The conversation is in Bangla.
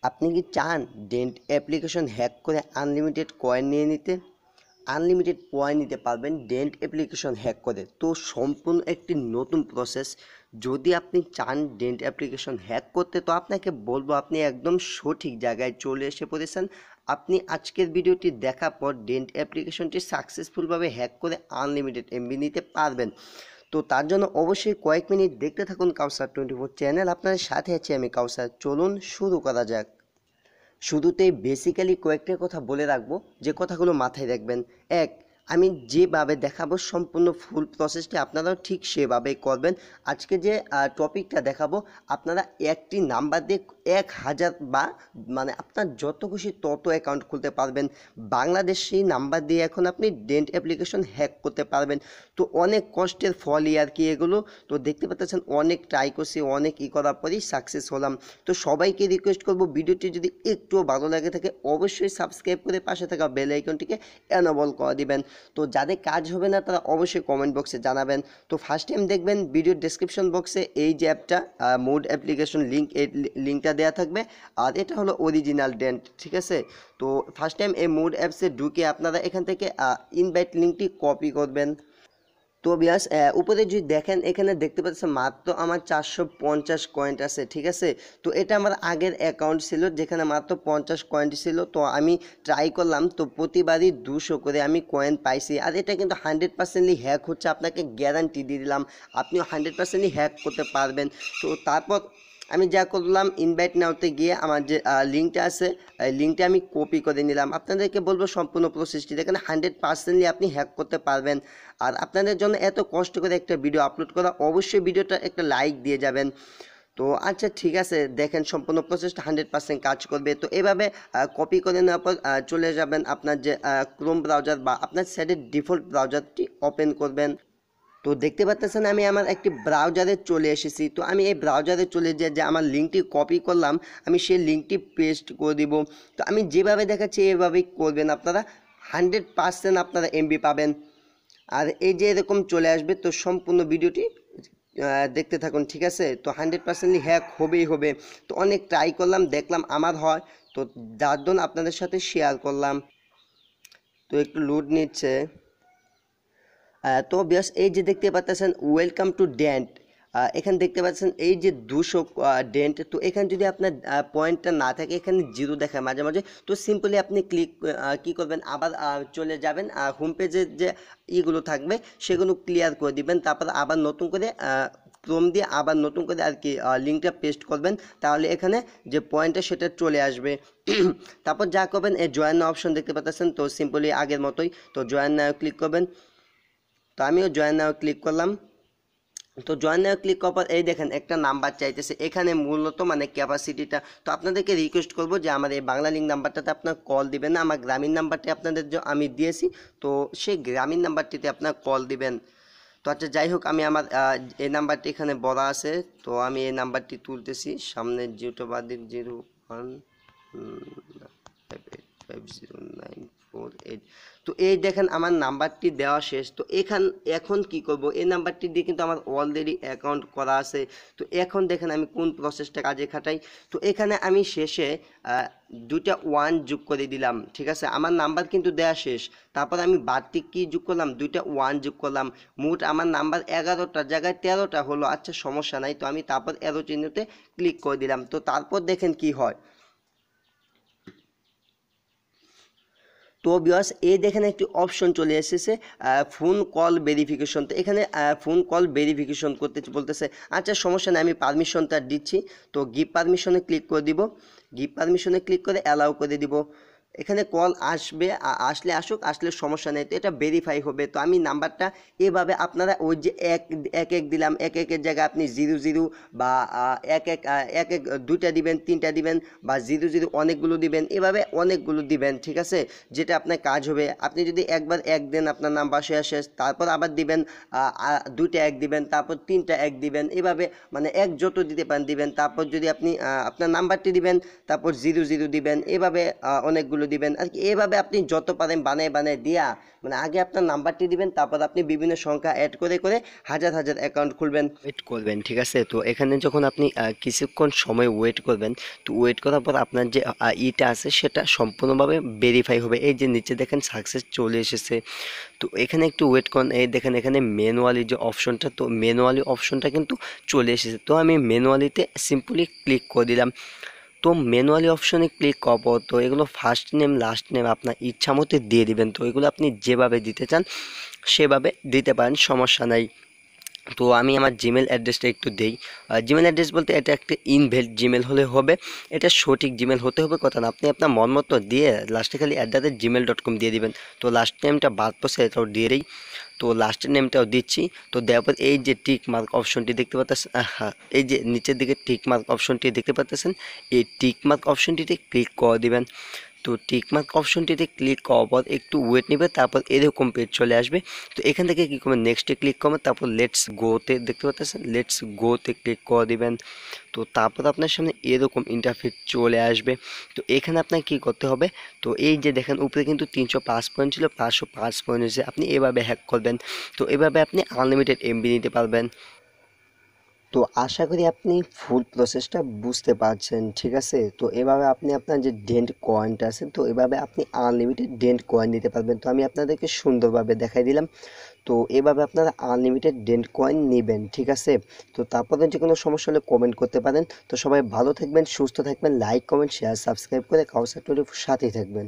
আপনি কি চান ডেন্ট অ্যাপ্লিকেশন হ্যাক করে আনলিমিটেড কয়েন নিয়ে নিতে? আনলিমিটেড কয়েন নিতে পারবেন ডেন্ট অ্যাপ্লিকেশন হ্যাক করে। তো সম্পূর্ণ একটি নতুন প্রসেস। যদি আপনি চান ডেন্ট অ্যাপ্লিকেশন হ্যাক করতে, তো আপনাকে বলবো আপনি একদম সঠিক জায়গায় চলে এসে পড়েছেন। আপনি আজকের ভিডিওটি দেখার পর ডেন্ট অ্যাপ্লিকেশনটি সাকসেসফুলভাবে হ্যাক করে আনলিমিটেড এমবি নিতে পারবেন। তো তার জন্য অবশ্যই কয়েক মিনিট দেখতে থাকুন কাউসার 24 চ্যানেল। আপনাদের সাথে আছি আমি কাউসার। চলুন শুরু করা যাক। শুরুতেই বেসিক্যালি কয়েকটা কথা বলে রাখবো, যে কথাগুলো মাথায় রাখবেন। এক, আমি যেভাবে দেখাবো সম্পূর্ণ ফুল প্রসেসটি আপনারাও ঠিক সেভাবেই করবেন। আজকে যে টপিকটা দেখাবো, আপনারা একটি নাম্বার দিয়ে 1000 বা মানে আপনার যত খুশি তত অ্যাকাউন্ট খুলতে পারবেন। বাংলাদেশ সেই নাম্বার দিয়ে এখন আপনি ডেন্ট অ্যাপ্লিকেশন হ্যাক করতে পারবেন। তো অনেক কষ্টের ফলই আর কি এগুলো। তো দেখতে পাচ্ছেন অনেক ট্রাই করছি, অনেক করার পরেই সাকসেস হলাম। তো সবাইকে রিকোয়েস্ট করবো, ভিডিওটি যদি একটুও ভালো লাগে থাকে অবশ্যই সাবস্ক্রাইব করে পাশে থাকা বেল আইকনটিকে এনেবল করে দিবেন। তো যাদের কাজ হবে না তারা অবশ্যই কমেন্ট বক্সে জানাবেন। তো ফার্স্ট টাইম দেখবেন ভিডিওর ডেসক্রিপশন বক্সে এই যে অ্যাপটা মোড অ্যাপ্লিকেশন লিঙ্ক, এই লিঙ্কটা দেওয়া থাকবে। আর এটা হলো অরিজিনাল ডেন্ট, ঠিক আছে। তো ফার্স্ট টাইম এই মোড অ্যাপসে ঢুকে আপনারা এখান থেকে ইনভাইট লিঙ্কটি কপি করবেন। তো বিয়াস উপরে যদি দেখেন, এখানে দেখতে পাচ্ছেন মাত্র আমার 450 কয়েন আছে, ঠিক আছে। তো এটা আমার আগের অ্যাকাউন্ট ছিল যেখানে মাত্র 50 কয়েন ছিল। তো আমি ট্রাই করলাম, তো প্রতিবারই 200 করে আমি কয়েন পাইছি। আর এটা কিন্তু 100%ই হ্যাক হচ্ছে, আপনাকে গ্যারান্টি দিয়ে দিলাম। আপনিও 100%ই হ্যাক করতে পারবেন। তো তারপর আমি যা করলাম, ইনভাইট নাওতে গিয়ে আমার যে লিঙ্কটা আছে, লিঙ্কটা আমি কপি করে নিলাম। আপনাদেরকে বলবো সম্পূর্ণ প্রসেসটি দেখেন, 100%ই আপনি হ্যাক করতে পারবেন। আর আপনাদের জন্য এত কষ্ট করে একটা ভিডিও আপলোড করা, অবশ্যই ভিডিওটা একটা লাইক দিয়ে যাবেন। তো আচ্ছা ঠিক আছে, দেখেন সম্পূর্ণ প্রসেসটা 100% কাজ করবে। তো এভাবে কপি করে নেওয়ার পর চলে যাবেন আপনার যে ক্রোম ব্রাউজার বা আপনার সাইডের ডিফল্ট ব্রাউজারটি ওপেন করবেন। তো দেখতে পাচ্ছেন আমি আমার একটি ব্রাউজারে চলে এসেছি। তো আমি এই ব্রাউজারে চলে যে আমার লিঙ্কটি কপি করলাম, আমি সেই লিঙ্কটি পেস্ট করে দিব। তো আমি যেভাবে দেখাচ্ছি এভাবেই করবেন আপনারা, 100% আপনারা এমবি পাবেন। আর এই যে এরকম চলে আসবে। তো সম্পূর্ণ ভিডিওটি দেখতে থাকুন, ঠিক আছে। তো 100%ই হ্যাক হবেই হবে। তো অনেক ট্রাই করলাম, দেখলাম আমার হয়, তো যার জন্য আপনাদের সাথে শেয়ার করলাম। তো একটু লোড নিচ্ছে। তো বেশ, এই যে দেখতে পাচ্ছেন ওয়েলকাম টু ডেন্ট, এখানে দেখতে পাচ্ছেন এই যে 200 ডেন্ট। তো এখানে যদি আপনার পয়েন্টটা না থাকে, এখানে জিরো দেখায় মাঝে মাঝে। তো সিম্পলি আপনি কি করবেন, আবার চলে যাবেন হোম পেজের যে ইগুলো থাকবে সেগুলো ক্লিয়ার করে দিবেন। তারপর আবার নতুন করে ক্রোম দিয়ে আবার নতুন করে আর কি লিঙ্কটা পেস্ট করবেন। তাহলে এখানে যে পয়েন্টটা সেটা চলে আসবে। তারপর যা করবেন, এই জয়েন অপশন দেখতে পাচ্ছেন, তো সিম্পলি আগের মতোই তো জয়েন ক্লিক করবেন। তো আমিও জয়েন নাও ক্লিক করলাম। তো জয়েন নাও ক্লিক করার পর এই দেখেন একটা নাম্বার চাইতেছে এখানে, মূলত মানে ক্যাপাসিটিটা। তো আপনাদেরকে রিকোয়েস্ট করবো যে আমার এই বাংলা লিঙ্ক নাম্বারটাতে আপনার কল দিবেন না, আমার গ্রামীণ নাম্বারটি আপনাদের আমি দিয়েছি। তো সেই গ্রামীণ নাম্বারটিতে আপনার কল দিবেন। তো আচ্ছা যাই হোক, আমি আমার এই নাম্বারটি এখানে বলা আছে, তো আমি এই নাম্বারটি তুলতেছি। সামনে 02158509448। তো এই দেখেন আমার নাম্বারটি দেওয়া শেষ। তো এখন কি করব, এই নাম্বারটি দিয়ে কিন্তু আমার অলরেডি অ্যাকাউন্ট করা আছে। তো এখন দেখেন আমি কোন প্রসেসটা কাজে খাটাই। তো এখানে আমি শেষে দুইটা 1 যোগ করে দিলাম, ঠিক আছে। আমার নাম্বার কিন্তু দেওয়া শেষ, তারপর আমি বাড়তি কি যোগ করলাম, দুইটা 1 যোগ করলাম। মোট আমার নাম্বার 11টার জায়গায় 13টা হলো। আচ্ছা সমস্যা নাই। তো আমি তারপর এরো চিহ্নতে ক্লিক করে দিলাম। তো তারপর দেখেন কি হয়। তো ভিউয়ার্স এই দেখেন একটি অপশন চলে এসেছে ফোন কল ভেরিফিকেশন। তো এখানে ফোন কল ভেরিফিকেশন করতে বলতেছে। আচ্ছা সমস্যা নেই, আমি পারমিশনটা দিচ্ছি। তো গিভ পারমিশনে ক্লিক করে দিব। গিভ পারমিশনে ক্লিক করে অ্যালাউ করে দিব। এখানে কল আসবে, আসলে আসুক, আসলে সমস্যা নেই। তো এটা ভেরিফাই হবে। তো আমি নাম্বারটা এভাবে আপনারা ওই যে এক দিলাম, একের জায়গায় আপনি 00 বা এক দুইটা দিবেন, তিনটা দিবেন, বা 00 অনেকগুলো দিবেন, এভাবে অনেকগুলো দিবেন, ঠিক আছে। যেটা আপনার কাজ হবে। আপনি যদি একবার এক দেন আপনার নাম্বার শেষ, তারপর আবার দিবেন দুইটা এক দিবেন, তারপর তিনটা এক দিবেন, এভাবে মানে এক যত দিতে পারেন দিবেন। তারপর যদি আপনি আপনার নাম্বারটি দিবেন, তারপর 00 দিবেন, এভাবে অনেকগুলো নাম্বারগুলো দিবেন আর কি। এভাবে আপনি যত পারেন বানিয়ে দিয়া মানে আগে আপনার নাম্বারটি দিবেন, তারপর আপনি বিভিন্ন সংখ্যা অ্যাড করে করে হাজার হাজার অ্যাকাউন্ট খুলবেন, ওয়েট করবেন, ঠিক আছে। তো এখানে যখন আপনি কিছুক্ষণ সময় ওয়েট করবেন, তো ওয়েট করার পর আপনার যে ইটা আছে সেটা সম্পূর্ণভাবে ভেরিফাই হবে। এই যে নিচে দেখেন সাকসেস চলে এসেছে। তো এখানে একটু ওয়েট করুন, এই দেখেন এখানে ম্যানুয়ালি যে অপশনটা, তো ম্যানুয়ালি অপশনটা কিন্তু চলে এসেছে। তো আমি ম্যানুয়ালিতে সিম্পলি ক্লিক করে দিলাম। তো ম্যানুয়ালি অপশনে ক্লিক করবো, তো এগুলো ফার্স্ট নেম লাস্ট নেম আপনার ইচ্ছা মতো দিয়ে দিবেন। তো এগুলো আপনি যেভাবে দিতে চান সেভাবে দিতে পারেন, সমস্যা নাই। তো আমি আমার জিমেল অ্যাড্রেসটা একটু দেই। জিমেল অ্যাড্রেস বলতে এটা একটা ইনভ্যালিড জিমেল হলে হবে, এটা সঠিক জিমেল হতে হবে কথা না। আপনি আপনার মন মতো দিয়ে লাস্টে খালি @gmail.com দিয়ে দিবেন। তো লাস্ট নেমটা বাদ পড়ছে এটাও দিয়ে দিই, তো লাস্টের নেমটাও দিচ্ছি। তো দেওয়ার পর এই যে টিক মার্ক অপশনটি দেখতে পাচ্ছেন, হ্যাঁ এই যে নিচের দিকে টিক মার্ক অপশনটি দেখতে পাচ্ছেন, এই টিক মার্ক অপশনটিতে ক্লিক করে দিবেন। তো টিক মার্ক অপশনটিতে ক্লিক করার পর একটু ওয়েট নেবে, তারপর এরকম পেজ চলে আসবে। তো এখান থেকে কী করবেন, নেক্সটে ক্লিক করবেন, তারপর লেটস গোতে দেখতে পাচ্ছেন, লেটস গোতে ক্লিক করে দিবেন। তো তারপর আপনার সামনে এরকম ইন্টারফেস চলে আসবে। তো এখানে আপনাকে কী করতে হবে, তো এই যে দেখেন উপরে কিন্তু 305 পয়েন্ট ছিল, 505 পয়েন্ট হয়েছে। আপনি এভাবে হ্যাক করবেন, তো এভাবে আপনি আনলিমিটেড এমবি নিতে পারবেন। তো আশা করি আপনি ফুল প্রসেসটা বুঝতে পারছেন, ঠিক আছে। তো এভাবে আপনি আপনার যে ডেন্ট কয়েনটা আছে, তো এভাবে আপনি আনলিমিটেড ডেন্ট কয়েন নিতে পারবেন। তো আমি আপনাদেরকে সুন্দরভাবে দেখাই দিলাম। তো এভাবে আপনারা আনলিমিটেড ডেন্ট কয়েন নেবেন, ঠিক আছে। তো তারপরে যে কোনো সমস্যা হলে কমেন্ট করতে পারেন। তো সবাই ভালো থাকবেন, সুস্থ থাকবেন, লাইক কমেন্ট শেয়ার সাবস্ক্রাইব করে কাউসার সাথেই থাকবেন।